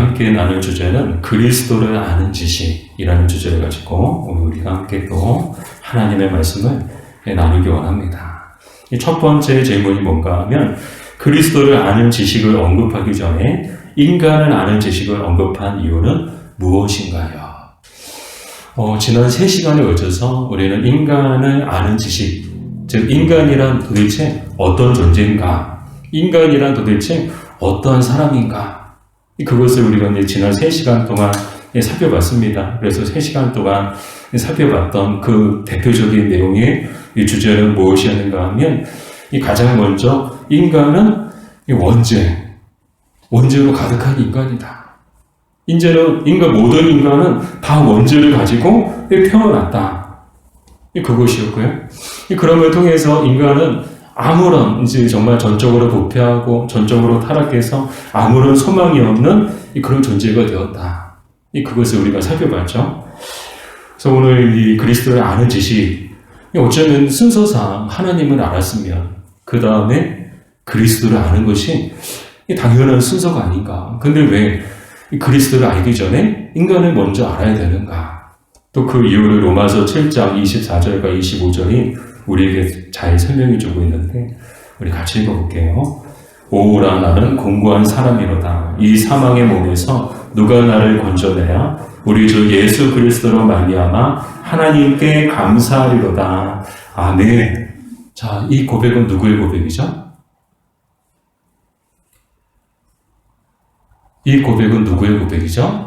함께 나눌 주제는 그리스도를 아는 지식이라는 주제를 가지고 오늘 우리가 함께 또 하나님의 말씀을 나누기 원합니다. 첫 번째 질문이 뭔가 하면 그리스도를 아는 지식을 언급하기 전에 인간을 아는 지식을 언급한 이유는 무엇인가요? 지난 3시간에 걸쳐서 우리는 인간을 아는 지식, 즉 인간이란 도대체 어떤 존재인가? 인간이란 도대체 어떠한 사람인가? 그것을 우리가 이제 지난 3시간 동안 살펴봤습니다. 그래서 3시간 동안 살펴봤던 그 대표적인 내용의 이 주제는 무엇이었는가 하면 가장 먼저 인간은 원죄로 가득한 인간이다. 모든 인간은 다 원죄를 가지고 태어났다. 그것이었고요. 그럼을 통해서 인간은 아무런 이제 정말 전적으로 부패하고 전적으로 타락해서 아무런 소망이 없는 그런 존재가 되었다. 그것을 우리가 살펴봤죠. 그래서 오늘 이 그리스도를 아는 지식, 어쩌면 순서상 하나님을 알았으면 그 다음에 그리스도를 아는 것이 당연한 순서가 아닌가. 근데 왜 그리스도를 알기 전에 인간을 먼저 알아야 되는가? 또 그 이유를 로마서 7장 24절과 25절이 우리에게 잘 설명해 주고 있는데 우리 같이 읽어볼게요. 오라 나는 공고한 사람이로다. 이 사망의 몸에서 누가 나를 건져내야 우리 주 예수 그리스도로 말미암아 하나님께 감사하리로다. 아멘. 자, 이 고백은 누구의 고백이죠? 이 고백은 누구의 고백이죠?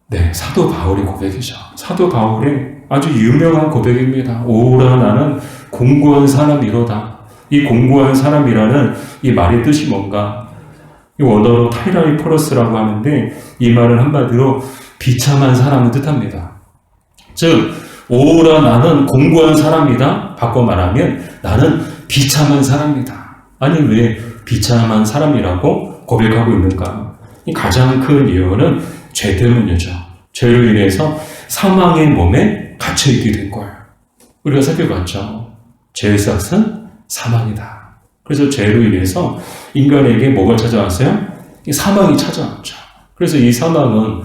네, 사도 바울의 고백이죠. 사도 바울의 아주 유명한 고백입니다. 오라 나는 공고한 사람이로다. 이 공고한 사람이라는 이 말의 뜻이 뭔가? 이 원어로 타이라이포러스라고 하는데 이 말은 한마디로 비참한 사람을 뜻합니다. 즉 오라 나는 공고한 사람이다. 바꿔 말하면 나는 비참한 사람이다. 아니 왜 비참한 사람이라고 고백하고 있는가? 이 가장 큰 이유는 죄 때문이죠. 죄로 인해서 사망의 몸에 갇혀있게 된 거예요. 우리가 살펴봤죠. 죄의 삭은 사망이다. 그래서 죄로 인해서 인간에게 뭐가 찾아왔어요? 이 사망이 찾아왔죠. 그래서 이 사망은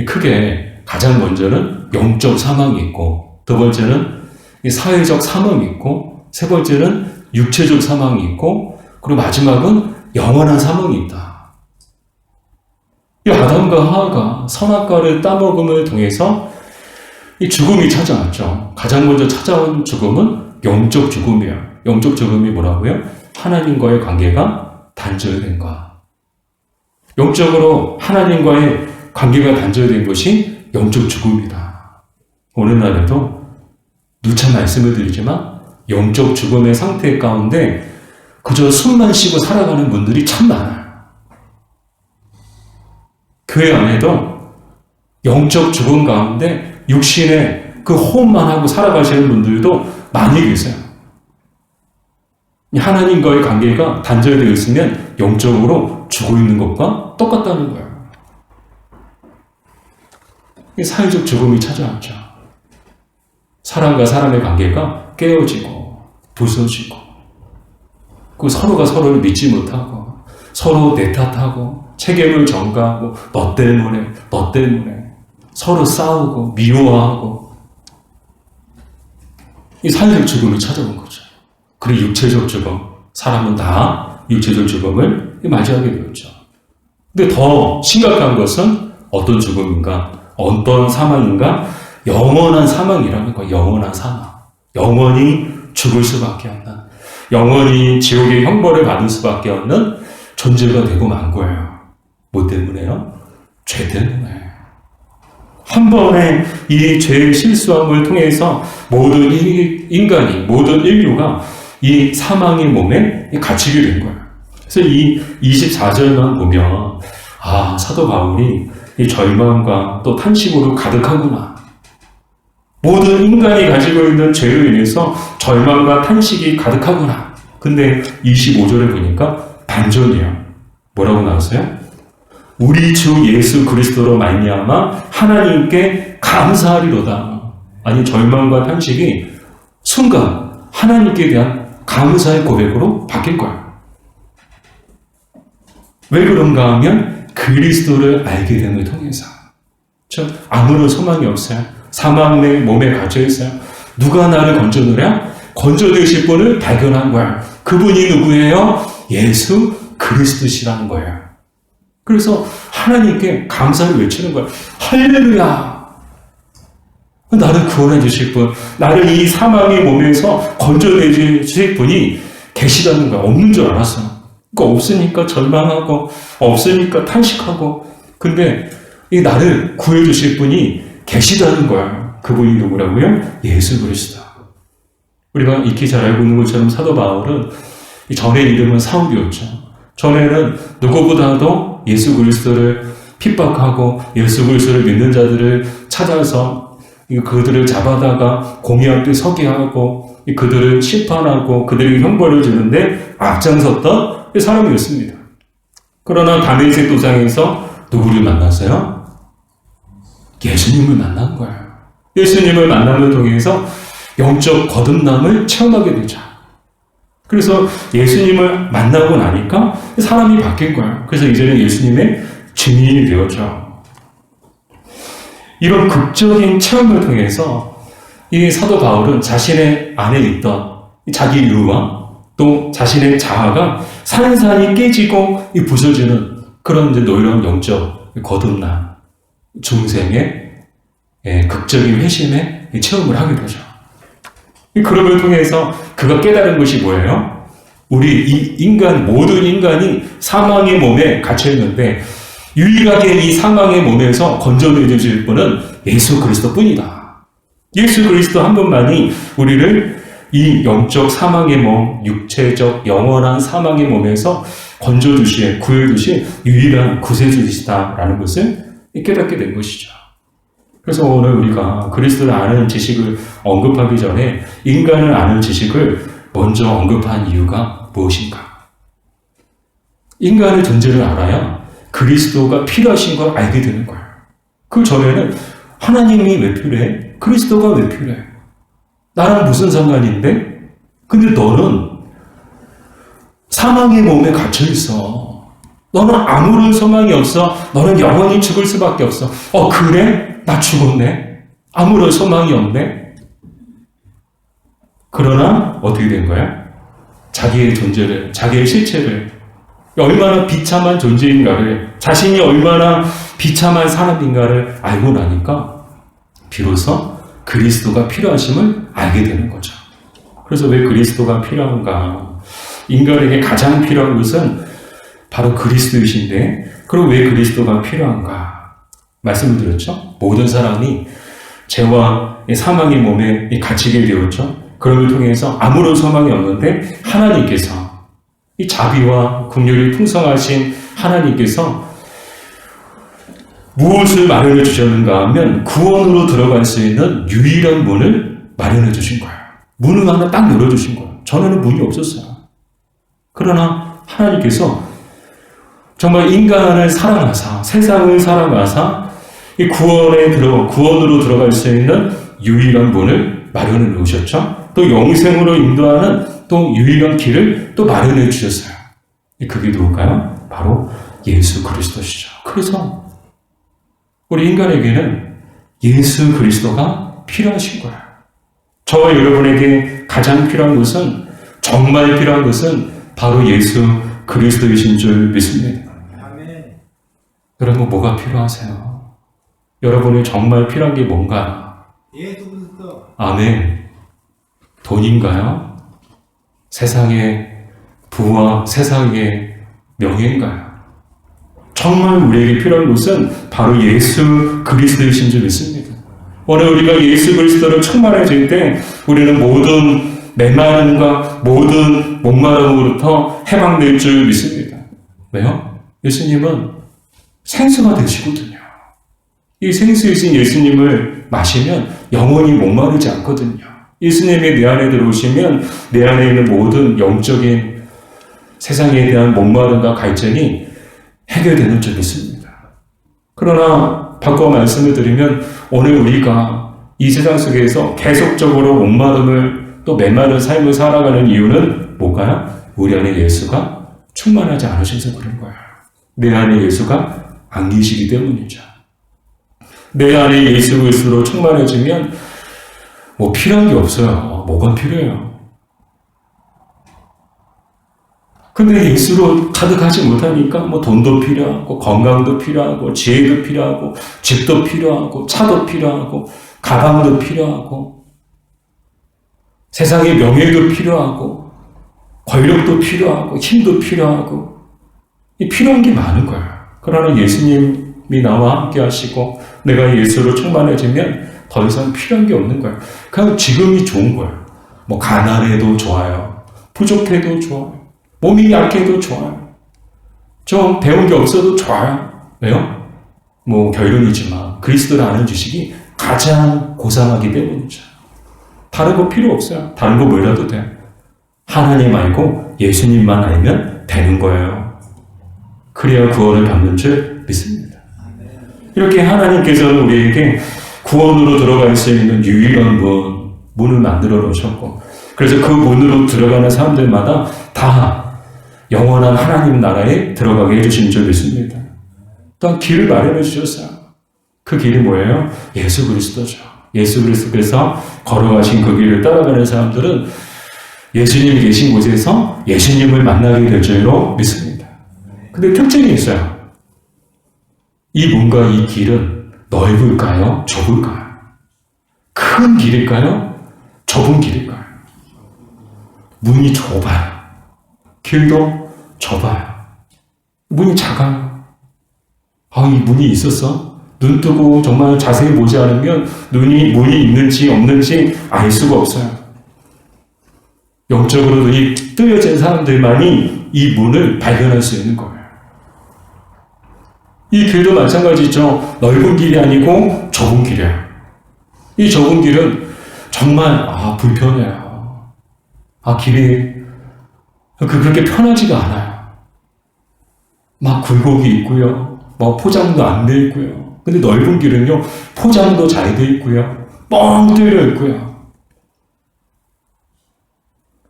크게 가장 먼저는 영적 사망이 있고, 두 번째는 이 사회적 사망이 있고, 세 번째는 육체적 사망이 있고, 그리고 마지막은 영원한 사망이 있다. 이 아담과 하와가 선악과를 따먹음을 통해서 이 죽음이 찾아왔죠. 가장 먼저 찾아온 죽음은 영적 죽음이에요. 영적 죽음이 뭐라고요? 하나님과의 관계가 단절된 것. 영적으로 하나님과의 관계가 단절된 것이 영적 죽음이다. 오늘날에도 누차 말씀을 드리지만 영적 죽음의 상태 가운데 그저 숨만 쉬고 살아가는 분들이 참 많아요. 교회 안에도 영적 죽음 가운데 육신의 그 호흡만 하고 살아가시는 분들도 많이 계세요. 하나님과의 관계가 단절되어 있으면 영적으로 죽어 있는 것과 똑같다는 거예요. 사회적 죽음이 찾아왔죠. 사람과 사람의 관계가 깨어지고 부서지고 그 서로가 서로를 믿지 못하고 서로 내 탓하고 책임을 전가하고 너 때문에 서로 싸우고 미워하고 이 사회적 죽음이 찾아온 거죠. 그리고 육체적 죽음, 사람은 다 육체적 죽음을 맞이하게 되었죠. 근데 더 심각한 것은 어떤 죽음인가? 어떤 사망인가? 영원한 사망이라는 거예요. 영원한 사망. 영원히 죽을 수밖에 없는, 영원히 지옥의 형벌을 받을 수밖에 없는 존재가 되고 만 거예요. 뭐 때문에요? 죄 때문에. 한 번의 이 죄의 실수함을 통해서 모든 인간이, 모든 인류가 이 사망의 몸에 갇히게 된 거예요. 그래서 이 24절만 보면 사도 바울이 이 절망과 또 탄식으로 가득하구나. 모든 인간이 가지고 있는 죄로 인해서 절망과 탄식이 가득하구나. 근데 25절에 보니까 반전이에요. 뭐라고 나왔어요? 우리 주 예수 그리스도로 말미암아 하나님께 감사하리로다. 아니 절망과 탄식이 순간 하나님께 대한 감사의 고백으로 바뀔 거예요. 왜 그런가 하면 그리스도를 알게 됨을 통해서. 아무런 소망이 없어요. 사망 내 몸에 갇혀 있어요. 누가 나를 건져내랴? 건져내실 분을 발견한 거야. 그분이 누구예요? 예수 그리스도시라는 거예요. 그래서 하나님께 감사를 외치는 거야. 할렐루야! 나를 구원해 주실 분, 나를 이 사망의 몸에서 건져내 주실 분이 계시다는 거야. 없는 줄 알았어. 그러니까 없으니까 절망하고, 없으니까 탄식하고, 근데 이 나를 구해 주실 분이 계시다는 거야. 그분이 누구라고요? 예수 그리스도. 우리가 익히 잘 알고 있는 것처럼 사도 바울은 전의 이름은 사울이었죠. 전에는 누구보다도 예수 그리스도를 핍박하고 예수 그리스도를 믿는 자들을 찾아서 그들을 잡아다가 공의 앞에 서게 하고 그들을 심판하고 그들에게 형벌을 주는데 앞장섰던 사람이었습니다. 그러나 다메섹 도상에서 누구를 만났어요? 예수님을 만난 거예요. 예수님을 만남을 통해서 영적 거듭남을 체험하게 되죠. 그래서 예수님을 만나고 나니까 사람이 바뀐 거예요. 그래서 이제는 예수님의 증인이 되었죠. 이런 극적인 체험을 통해서 이 사도 바울은 자신의 안에 있던 자기 유와 또 자신의 자아가 산산이 깨지고 부서지는 그런 이제 놀라운 영적 거듭남, 중생의 극적인 회심의 체험을 하게 되죠. 그럼을 통해서 그가 깨달은 것이 뭐예요? 우리 이 인간, 모든 인간이 사망의 몸에 갇혀 있는데 유일하게 이 사망의 몸에서 건져내 주실 분은 예수 그리스도 뿐이다. 예수 그리스도 한 분만이 우리를 이 영적 사망의 몸, 육체적 영원한 사망의 몸에서 건져주실, 구해주실 유일한 구세주이시다라는 것을 깨닫게 된 것이죠. 그래서 오늘 우리가 그리스도를 아는 지식을 언급하기 전에 인간을 아는 지식을 먼저 언급한 이유가 무엇인가? 인간의 존재를 알아야 그리스도가 필요하신 걸 알게 되는 거예요. 그 전에는 하나님이 왜 필요해? 그리스도가 왜 필요해? 나랑 무슨 상관인데? 근데 너는 사망의 몸에 갇혀 있어. 너는 아무런 소망이 없어. 너는 영원히 죽을 수밖에 없어. 그래? 나 죽었네. 아무런 소망이 없네. 그러나 어떻게 된 거야? 자기의 존재를, 자기의 실체를, 얼마나 비참한 존재인가를, 자신이 얼마나 비참한 사람인가를 알고 나니까 비로소 그리스도가 필요하심을 알게 되는 거죠. 그래서 왜 그리스도가 필요한가? 인간에게 가장 필요한 것은 바로 그리스도이신데, 그럼 왜 그리스도가 필요한가? 말씀을 드렸죠? 모든 사람이 죄와 사망의 몸에 갇히게 되었죠. 그걸 통해서 아무런 소망이 없는데 하나님께서 이 자비와 긍휼이 풍성하신 하나님께서 무엇을 마련해 주셨는가 하면 구원으로 들어갈 수 있는 유일한 문을 마련해 주신 거예요. 문을 하나 딱 열어주신 거예요. 전에는 문이 없었어요. 그러나 하나님께서 정말 인간을 사랑하사, 세상을 사랑하사 이 구원으로 들어갈 수 있는 유일한 문을 마련해 놓으셨죠. 또 영생으로 인도하는 또 유일한 길을 또 마련해 주셨어요. 그게 누굴까요? 바로 예수 그리스도시죠. 그래서 우리 인간에게는 예수 그리스도가 필요하신 거예요. 저와 여러분에게 가장 필요한 것은, 정말 필요한 것은 바로 예수 그리스도이신 줄 믿습니다. 아멘. 여러분 뭐가 필요하세요? 여러분이 정말 필요한 게 뭔가? 예수 그리스도. 아멘. 돈인가요? 세상의 부와 세상의 명예인가요? 정말 우리에게 필요한 것은 바로 예수 그리스도이신 줄 믿습니다. 오늘 우리가 예수 그리스도를 충만해질 때 우리는 모든 메마름과 모든 목마름으로부터 해방될 줄 믿습니다. 왜요? 예수님은 생수가 되시거든요. 이 생수이신 예수님을 마시면 영원히 목마르지 않거든요. 예수님이 내 안에 들어오시면 내 안에 있는 모든 영적인 세상에 대한 목마름과 갈증이 해결되는 줄 믿습니다. 그러나 바꿔 말씀을 드리면 오늘 우리가 이 세상 속에서 계속적으로 목마름을 또 메마른 삶을 살아가는 이유는 뭘까요? 우리 안에 예수가 충만하지 않으셔서 그런 거예요. 내 안에 예수가 안 계시기 때문이죠. 내 안에 예수 그리스도로 충만해지면 뭐 필요한 게 없어요. 뭐가 필요해요? 근데 예수로 가득하지 못하니까 뭐 돈도 필요하고 건강도 필요하고 지혜도 필요하고 집도 필요하고 차도 필요하고 가방도 필요하고 세상의 명예도 필요하고 권력도 필요하고 힘도 필요하고 이 필요한 게 많은 거예요. 그러나 예수님이 나와 함께 하시고 내가 예수로 충만해지면 더 이상 필요한 게 없는 거예요. 그냥 지금이 좋은 거예요. 뭐 가난해도 좋아요. 부족해도 좋아요. 몸이 약해도 좋아요. 좀 배운 게 없어도 좋아요. 왜요? 뭐 결론이지만 그리스도를 아는 지식이 가장 고상하기 때문이죠. 다른 거 필요 없어요. 다른 거 몰라도 돼요. 하나님 알고 예수님만 알면 되는 거예요. 그래야 구원을 받는 줄 믿습니다. 이렇게 하나님께서는 우리에게 구원으로 들어갈 수 있는 유일한 문을 만들어 놓으셨고, 그래서 그 문으로 들어가는 사람들마다 다 영원한 하나님 나라에 들어가게 해주신 줄 믿습니다. 또한 길을 마련해 주셨어요. 그 길이 뭐예요? 예수 그리스도죠. 예수 그리스도께서 걸어가신 그 길을 따라가는 사람들은 예수님이 계신 곳에서 예수님을 만나게 될 줄로 믿습니다. 근데 특징이 있어요. 이 문과 이 길은 넓을까요? 좁을까요? 큰 길일까요? 좁은 길일까요? 문이 좁아요. 길도 좁아요. 문이 작아요. 이 문이 있었어? 눈 뜨고 정말 자세히 보지 않으면 문이 있는지 없는지 알 수가 없어요. 영적으로 눈이 뜨여진 사람들만이 이 문을 발견할 수 있는 거예요. 이 길도 마찬가지죠. 넓은 길이 아니고 좁은 길이에요. 이 좁은 길은 정말 불편해요. 길이 그렇게 편하지가 않아요. 막 굴곡이 있고요. 포장도 안 돼 있고요. 근데 넓은 길은요, 포장도 잘 돼 있고요. 뻥 뚫려 있고요.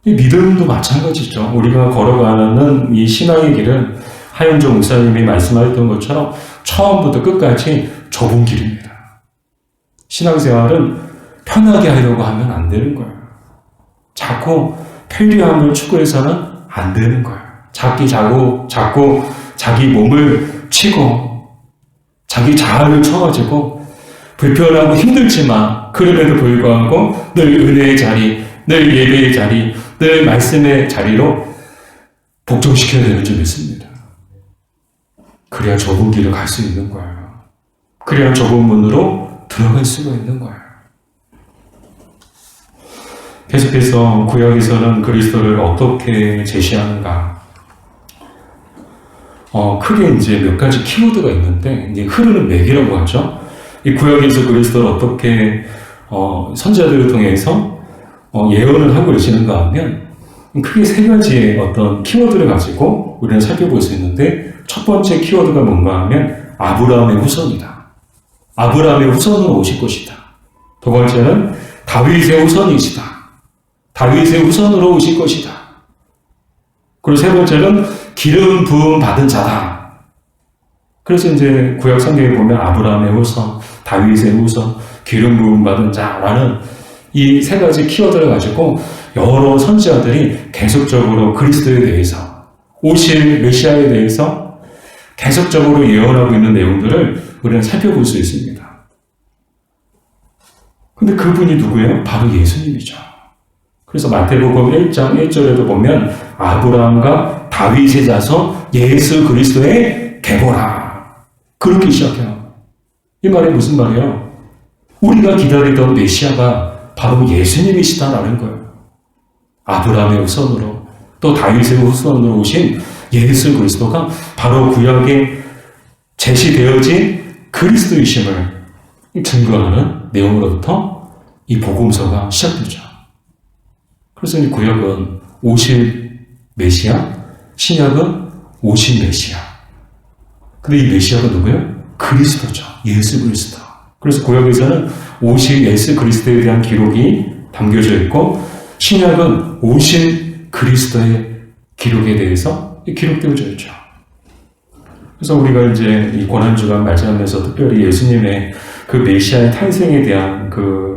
이 믿음도 마찬가지죠. 우리가 걸어가는 이 신앙의 길은 하현종 목사님이 말씀하셨던 것처럼 처음부터 끝까지 좁은 길입니다. 신앙생활은 편하게 하려고 하면 안 되는 거예요. 자꾸 편리함을 추구해서는 안 되는 거예요. 자꾸 자기 몸을 치고 자기 자아를 쳐가지고 불편하고 힘들지만 그럼에도 불구하고 늘 은혜의 자리, 늘 예배의 자리, 늘 말씀의 자리로 복종시켜야 되는 줄 믿습니다. 그래야 좁은 길을 갈 수 있는 거예요. 그래야 좁은 문으로 들어갈 수가 있는 거예요. 계속해서 구약에서는 그리스도를 어떻게 제시하는가? 크게 이제 몇 가지 키워드가 있는데, 이제 흐르는 맥이라고 하죠. 이 구약에서 그리스도를 어떻게, 선지자들을 통해서, 예언을 하고 계시는가 하면, 크게 세 가지의 어떤 키워드를 가지고 우리는 살펴볼 수 있는데, 첫 번째 키워드가 뭔가 하면, 아브라함의 후손이다. 아브라함의 후손으로 오실 것이다. 두 번째는 다윗의 후손이시다. 다윗의 후손으로 오실 것이다. 그리고 세 번째는 기름 부음 받은 자다. 그래서 이제 구약 성경에 보면 아브라함의 후손, 다윗의 후손, 기름 부음 받은 자라는 이 세 가지 키워드를 가지고 여러 선지자들이 계속적으로 그리스도에 대해서, 오실 메시아에 대해서 계속적으로 예언하고 있는 내용들을 우리는 살펴볼 수 있습니다. 근데 그분이 누구예요? 바로 예수님이죠. 그래서 마태복음 1장 1절에도 보면 아브라함과 다윗의 자손 예수 그리스도의 계보라. 그렇게 시작해요. 이 말이 무슨 말이에요? 우리가 기다리던 메시아가 바로 예수님이시다라는 거예요. 아브라함의 후손으로 또 다윗의 후손으로 오신 예수 그리스도가 바로 구약에 제시되어진 그리스도이심을 증거하는 내용으로부터 이 복음서가 시작되죠. 그래서 이 구약은 오실 메시아, 신약은 오실 메시아. 근데 이 메시아가 누구예요? 그리스도죠. 예수 그리스도. 그래서 구약에서는 오실 예수 그리스도에 대한 기록이 담겨져 있고, 신약은 오실 그리스도의 기록에 대해서 기록되어져 있죠. 그래서 우리가 이제 이 고난주간 맞이하면서 특별히 예수님의 그 메시아의 탄생에 대한 그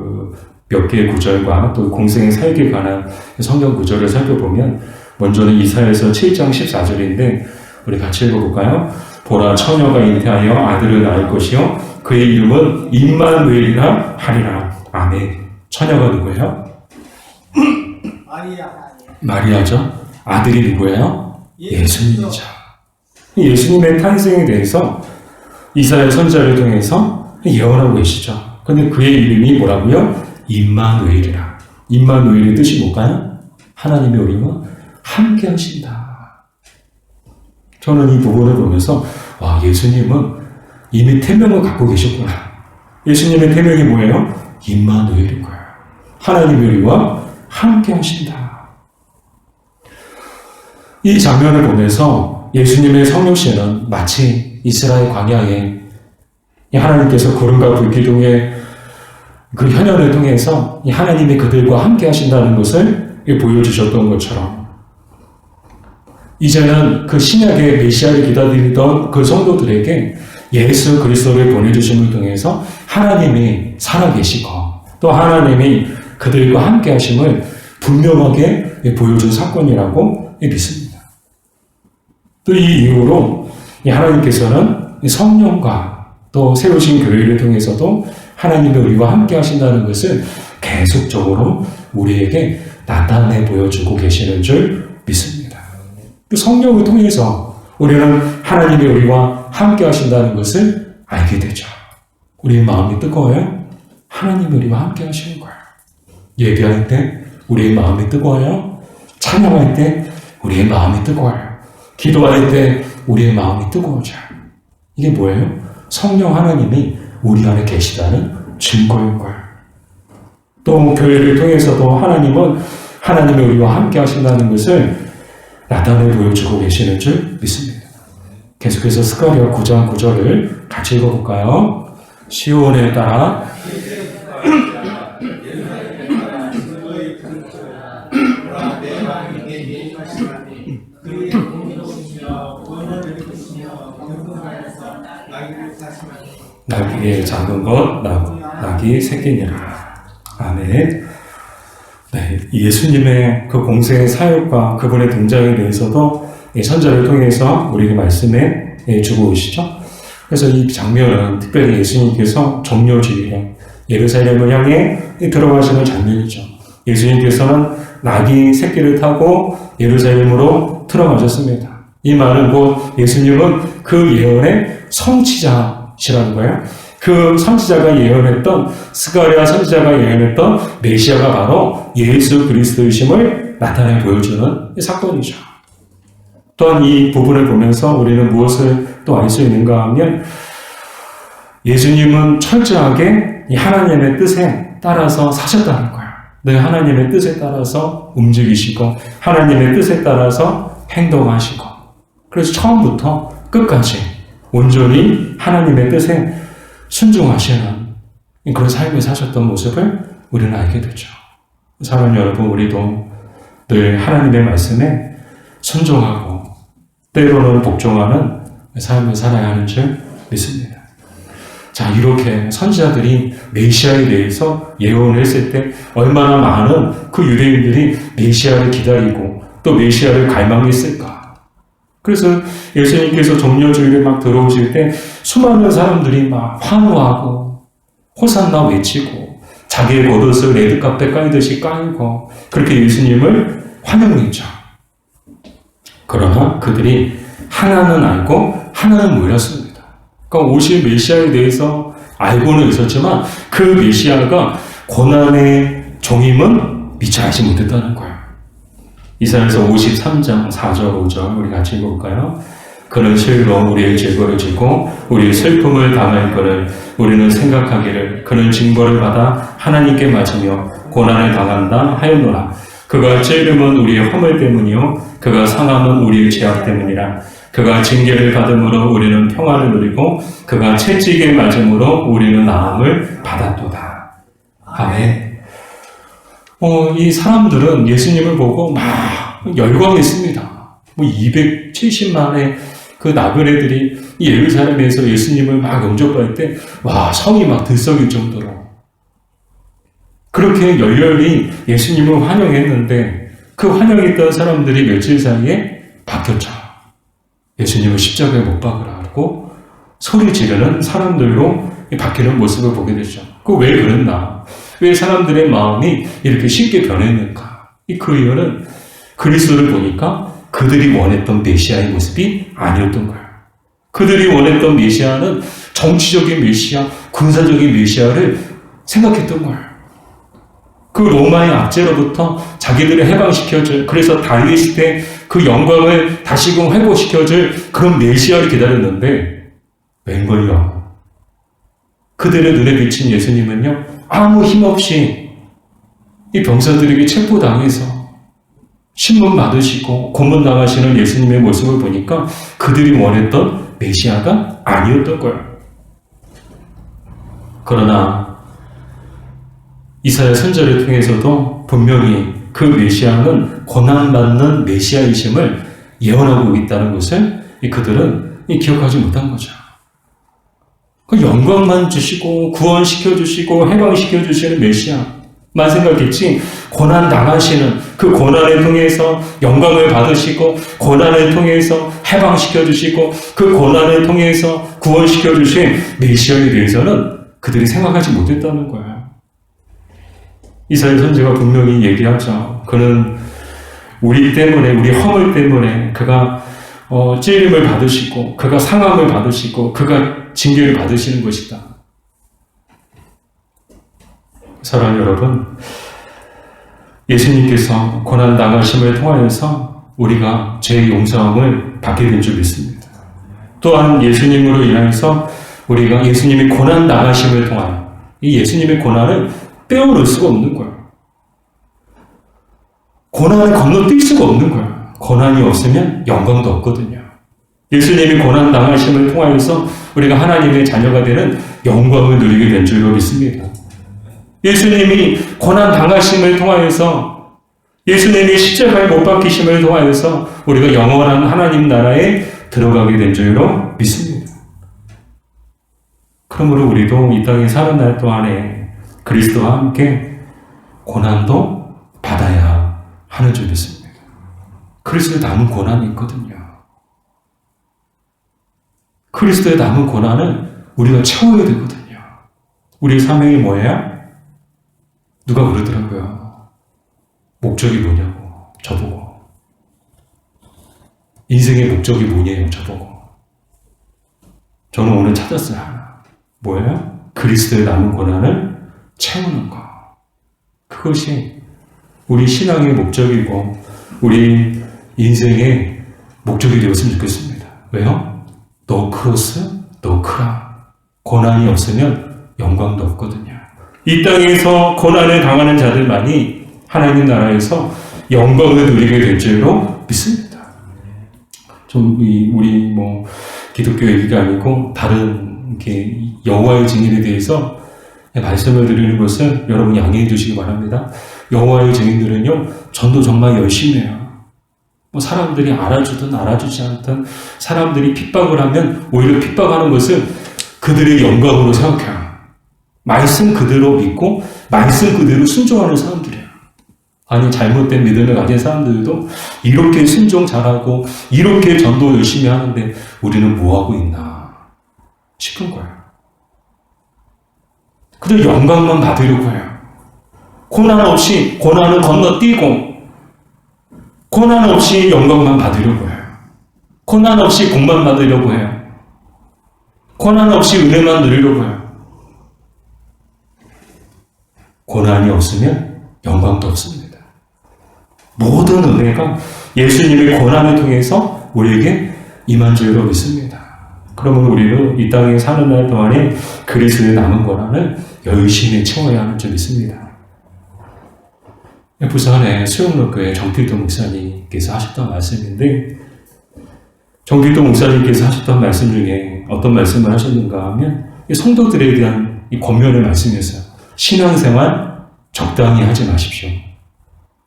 몇 개의 구절과 또 공생의 사역에 관한 성경 구절을 살펴보면 먼저는 이사야서 7장 14절인데 우리 같이 읽어볼까요? 보라 처녀가 잉태하여 아들을 낳을 것이요 그의 이름은 임마누엘이라 하리라. 아멘. 처녀가 누구예요? 마리아죠. 아들이 누구예요? 예수님이죠. 예수님의 탄생에 대해서 이사야 선지자를 통해서 예언하고 계시죠. 근데 그의 이름이 뭐라고요? 임마누엘이라. 임마누엘의 뜻이 뭘까요? 하나님이 우리와 함께 하신다. 저는 이 부분을 보면서 와, 예수님은 이미 태명을 갖고 계셨구나. 예수님의 태명이 뭐예요? 임마누엘인 거예요. 하나님이 우리와 함께 하신다. 이 장면을 보면서 예수님의 성육신은 마치 이스라엘 광야에 하나님께서 구름과 불기둥의 그 현현을 통해서 하나님이 그들과 함께 하신다는 것을 보여주셨던 것처럼 이제는 그 신약의 메시아를 기다리던 그 성도들에게 예수 그리스도를 보내주심을 통해서 하나님이 살아계시고 또 하나님이 그들과 함께 하심을 분명하게 보여준 사건이라고 믿습니다. 또 이 이후로 하나님께서는 성령과 또 세우신 교회를 통해서도 하나님이 우리와 함께 하신다는 것을 계속적으로 우리에게 나타내 보여주고 계시는 줄 믿습니다. 그 성령을 통해서 우리는 하나님이 우리와 함께 하신다는 것을 알게 되죠. 우리의 마음이 뜨거워요? 하나님이 우리와 함께 하시는 거예요. 예배할 때 우리의 마음이 뜨거워요? 찬양할 때 우리의 마음이 뜨거워요. 기도할 때 우리의 마음이 뜨거워져요. 이게 뭐예요? 성령 하나님이 우리 안에 계시다는 증거인 거예요. 또 교회를 통해서도 하나님은 하나님이 우리와 함께 하신다는 것을 나타내 보여주고 계시는 줄 믿습니다. 계속해서 스가랴 9장 9절을 같이 읽어볼까요? 시온에 따라 나귀의 작은 것 나귀 새끼니라. 아멘. 네, 예수님의 그 공생의 사역과 그분의 등장에 대해서도 선자를 통해서 우리에게 말씀해 주고 계시죠. 그래서 이 장면은 특별히 예수님께서 종려주일에 예루살렘을 향해 들어가시는 장면이죠. 예수님께서는 나귀 새끼를 타고 예루살렘으로 들어가셨습니다. 이 말은 예수님은 그 예언의 성취자시라는 거예요. 그 선지자가 예언했던 스가랴 선지자가 예언했던 메시아가 바로 예수 그리스도이심을 나타내 보여주는 사건이죠. 또한 이 부분을 보면서 우리는 무엇을 또 알 수 있는가 하면 예수님은 철저하게 이 하나님의 뜻에 따라서 사셨다는 거예요. 늘 하나님의 뜻에 따라서 움직이시고 하나님의 뜻에 따라서 행동하시고 그래서 처음부터 끝까지 온전히 하나님의 뜻에 순종하시는 그런 삶을 사셨던 모습을 우리는 알게 되죠. 사랑하는 여러분, 우리도 늘 하나님의 말씀에 순종하고 때로는 복종하는 삶을 살아야 하는 줄 믿습니다. 자, 이렇게 선지자들이 메시아에 대해서 예언을 했을 때 얼마나 많은 그 유대인들이 메시아를 기다리고 또 메시아를 갈망했을까. 그래서 예수님께서 종려주일에 막 들어오실 때 수많은 사람들이 막 환호하고 호산나 외치고 자기의 겉옷을 레드카펫 깔듯이 깔고 그렇게 예수님을 환영했죠. 그러나 그들이 하나는 알고 하나는 몰랐습니다. 그러니까 오실 메시아에 대해서 알고는 있었지만 그 메시아가 고난의 종임은 미처 알지 못했다는 거예요. 이사야서 53장 4절 5절 우리 같이 읽어볼까요? 그는 실로 우리의 죄거를 지고 우리의 슬픔을 당할 것을 우리는 생각하기를 그는 징벌을 받아 하나님께 맞으며 고난을 당한다 하였노라. 그가 찔림은 우리의 허물 때문이요 그가 상함은 우리의 죄악 때문이라. 그가 징계를 받음으로 우리는 평안을 누리고 그가 채찍에 맞음으로 우리는 나음을 받았도다. 아멘. 이 사람들은 예수님을 보고 막 열광했습니다. 270만의 그 나그네들이 이 예루살렘에서 예수님을 막 영접할 때, 와, 성이 막 들썩일 정도로. 그렇게 열렬히 예수님을 환영했는데, 그 환영했던 사람들이 며칠 사이에 바뀌었죠. 예수님을 십자가에 못 박으라고 소리 지르는 사람들로 바뀌는 모습을 보게 되죠. 그 왜 그랬나? 왜 사람들의 마음이 이렇게 쉽게 변했는가? 그 이유는 그리스도를 보니까 그들이 원했던 메시아의 모습이 아니었던 거예요. 그들이 원했던 메시아는 정치적인 메시아, 군사적인 메시아를 생각했던 거예요. 그 로마의 압제로부터 자기들을 해방시켜줄, 그래서 다윗 때 그 영광을 다시금 회복시켜줄 그런 메시아를 기다렸는데 웬걸요? 그들의 눈에 비친 예수님은요, 아무 힘없이 이 병사들에게 체포당해서 신문 받으시고 고문 당하시는 예수님의 모습을 보니까 그들이 원했던 메시아가 아니었던 거예요. 그러나 이사야 선지자를 통해서도 분명히 그 메시아는 고난받는 메시아이심을 예언하고 있다는 것을 그들은 기억하지 못한 거죠. 그 영광만 주시고 구원시켜주시고 해방시켜주시는 메시아만 생각했지, 고난 당하시는 그 고난을 통해서 영광을 받으시고 고난을 통해서 해방시켜주시고 그 고난을 통해서 구원시켜주신 메시아에 대해서는 그들이 생각하지 못했다는 거예요. 이사야 선지자가 분명히 얘기하죠. 그는 우리 때문에, 우리 허물 때문에 그가 찔림을 받으시고 그가 상함을 받으시고 그가 징계를 받으시는 것이다. 사랑하는 여러분, 예수님께서 고난 당하심을 통하여서 우리가 죄의 용서함을 받게 된 줄 믿습니다. 또한 예수님으로 인하여서 우리가 예수님이 고난 당하심을 통하여 이 예수님의 고난을 빼어놓을 수가 없는 거예요. 고난을 건너뛸 수가 없는 거예요. 고난이 없으면 영광도 없거든요. 예수님이 고난 당하심을 통하여서 우리가 하나님의 자녀가 되는 영광을 누리게 된 줄로 믿습니다. 예수님이 고난 당하심을 통하여서, 예수님이 십자가에 못 박히심을 통하여서 우리가 영원한 하나님 나라에 들어가게 된 줄로 믿습니다. 그러므로 우리도 이 땅에 사는 날 동안에 그리스도와 함께 고난도 받아야 하는 줄 믿습니다. 그리스도에 남은 고난이 있거든요. 그리스도에 남은 고난을 우리가 채워야 되거든요. 우리의 사명이 뭐예요? 누가 그러더라고요. 목적이 뭐냐고, 저보고. 인생의 목적이 뭐냐고, 저보고. 저는 오늘 찾았어요, 하나. 뭐예요? 그리스도에 남은 고난을 채우는 거. 그것이 우리 신앙의 목적이고 우리 인생의 목적이 되었으면 좋겠습니다. 왜요? 너 크로스, 너 크라. 고난이 없으면 영광도 없거든요. 이 땅에서 고난을 당하는 자들만이 하나님 나라에서 영광을 누리게 될 줄로 믿습니다. 좀 우리 기독교 얘기가 아니고 다른 이렇게 여호와의 증인에 대해서 말씀을 드리는 것을 여러분 양해해 주시기 바랍니다. 여호와의 증인들은요, 전도 정말 열심히 해요. 사람들이 알아주든 알아주지 않든 사람들이 핍박을 하면 오히려 핍박하는 것을 그들의 영광으로 생각해요. 말씀 그대로 믿고 말씀 그대로 순종하는 사람들이에요. 아니, 잘못된 믿음을 가진 사람들도 이렇게 순종 잘하고 이렇게 전도 열심히 하는데 우리는 뭐하고 있나 싶은 거예요. 그들 영광만 받으려고 해요. 고난 없이 고난을 건너뛰고 고난 없이 영광만 받으려고 해요. 고난 없이 공만 받으려고 해요. 고난 없이 은혜만 누리려고 해요. 고난이 없으면 영광도 없습니다. 모든 은혜가 예수님의 고난을 통해서 우리에게 임한 줄로 믿습니다. 그러면 우리는 이 땅에 사는 날 동안에 그리스도의 남은 고난을 열심히 채워야 하는 줄 믿습니다. 부산의 수영로교회 정필동 목사님께서 하셨던 말씀인데, 정필동 목사님께서 하셨던 말씀 중에 어떤 말씀을 하셨는가 하면 성도들에 대한 이 권면의 말씀이었어요. 신앙생활 적당히 하지 마십시오.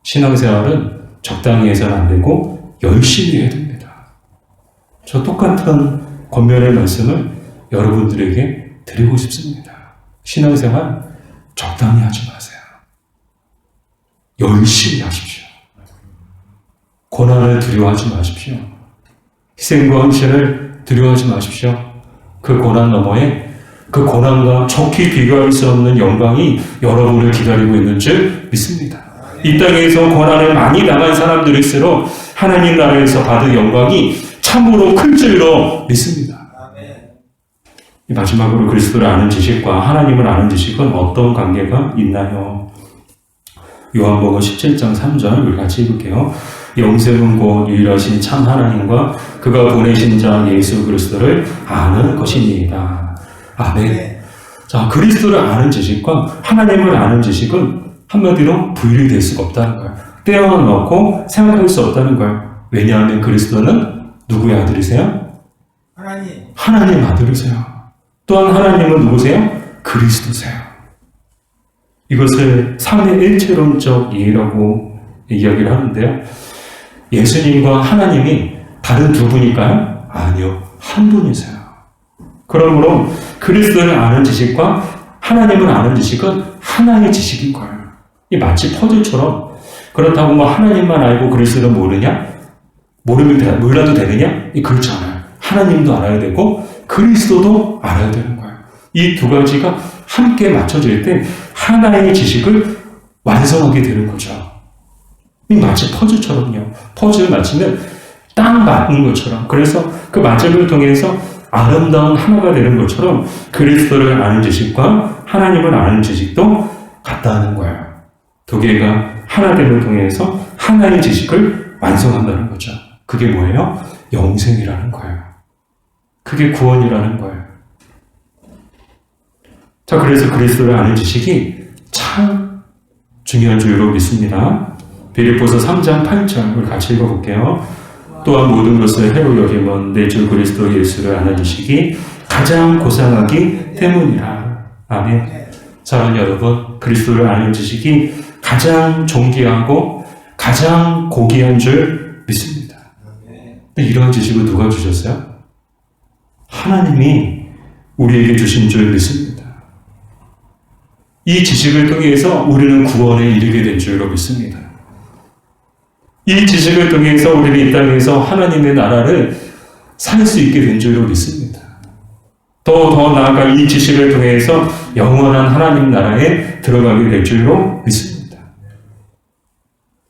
신앙생활은 적당히 해서는 안 되고 열심히 해야 됩니다. 저 똑같은 권면의 말씀을 여러분들에게 드리고 싶습니다. 신앙생활 적당히 하지 마세요. 열심히 하십시오. 고난을 두려워하지 마십시오. 희생과 헌신을 두려워하지 마십시오. 그 고난 너머에 그 고난과 좋게 비교할 수 없는 영광이 여러분을 기다리고 있는 줄 믿습니다. 이 땅에서 고난을 많이 당한 사람들일수록 하나님 나라에서 받은 영광이 참으로 클 줄로 믿습니다. 마지막으로 그리스도를 아는 지식과 하나님을 아는 지식은 어떤 관계가 있나요? 요한복음 17장 3절 우리 같이 읽을게요. 영생은 곧 유일하신 참 하나님과 그가 보내신 자 예수 그리스도를 아는 것입니다. 아멘. 자, 그리스도를 아는 지식과 하나님을 아는 지식은 한마디로 분리될 수가 없다는 거예요. 떼어놓고 생각할 수 없다는 거예요. 왜냐하면 그리스도는 누구의 아들이세요? 하나님 아들이세요. 또한 하나님은 누구세요? 그리스도세요. 이것을 삼위일체론적 이해라고 이야기를 하는데요. 예수님과 하나님이 다른 두 분일까요? 아니요. 한 분이세요. 그러므로 그리스도를 아는 지식과 하나님을 아는 지식은 하나의 지식인 거예요. 이 마치 퍼즐처럼 그렇다고 뭐 하나님만 알고 그리스도를 모르냐? 몰라도 되느냐? 그렇지 않아요. 하나님도 알아야 되고 그리스도도 알아야 되는 거예요. 이 두 가지가 함께 맞춰질 때 하나의 지식을 완성하게 되는 거죠. 이 마치 퍼즐처럼요. 퍼즐 맞추면 딱 맞는 것처럼. 그래서 그 맞음을 통해서 아름다운 하나가 되는 것처럼 그리스도를 아는 지식과 하나님을 아는 지식도 같다는 거예요. 두 개가 하나됨을 통해서 하나의 지식을 완성한다는 거죠. 그게 뭐예요? 영생이라는 거예요. 그게 구원이라는 거예요. 자, 그래서 그리스도를 아는 지식이 참 중요한 줄로 믿습니다. 빌립보서 3장 8절 우리 같이 읽어볼게요. 또한 모든 것을 해로 여김은 내 주 그리스도 예수를 아는 지식이 가장 고상하기 때문이라. 아멘. 사랑하는 여러분, 그리스도를 아는 지식이 가장 존귀하고 가장 고귀한 줄 믿습니다. 근데 이러한 지식을 누가 주셨어요? 하나님이 우리에게 주신 줄 믿습니다. 이 지식을 통해서 우리는 구원에 이르게 된 줄로 믿습니다. 이 지식을 통해서 우리는 이 땅에서 하나님의 나라를 살 수 있게 된 줄로 믿습니다. 더 나아가 이 지식을 통해서 영원한 하나님 나라에 들어가게 될 줄로 믿습니다.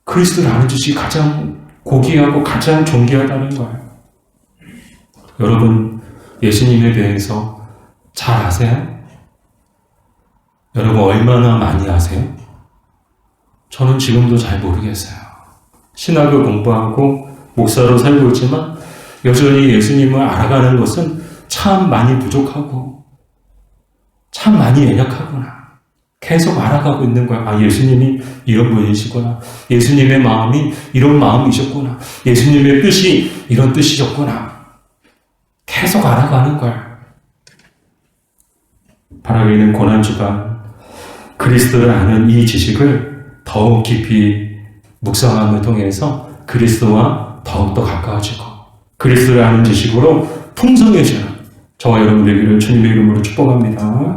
그리스도를 아는 지식이 가장 고귀하고 가장 존귀하다는 거예요. 여러분, 예수님에 대해서 잘 아세요? 여러분, 얼마나 많이 아세요? 저는 지금도 잘 모르겠어요. 신학을 공부하고 목사로 살고 있지만 여전히 예수님을 알아가는 것은 참 많이 부족하고 참 많이 연약하구나. 계속 알아가고 있는 거야. 아, 예수님이 이런 분이시구나. 예수님의 마음이 이런 마음이셨구나. 예수님의 뜻이 이런 뜻이셨구나. 계속 알아가는 거야. 바라기는 고난주간 그리스도를 아는 이 지식을 더욱 깊이 묵상함을 통해서 그리스도와 더욱더 가까워지고 그리스도를 아는 지식으로 풍성해지는 저와 여러분 되기를 주님의 이름으로 축복합니다.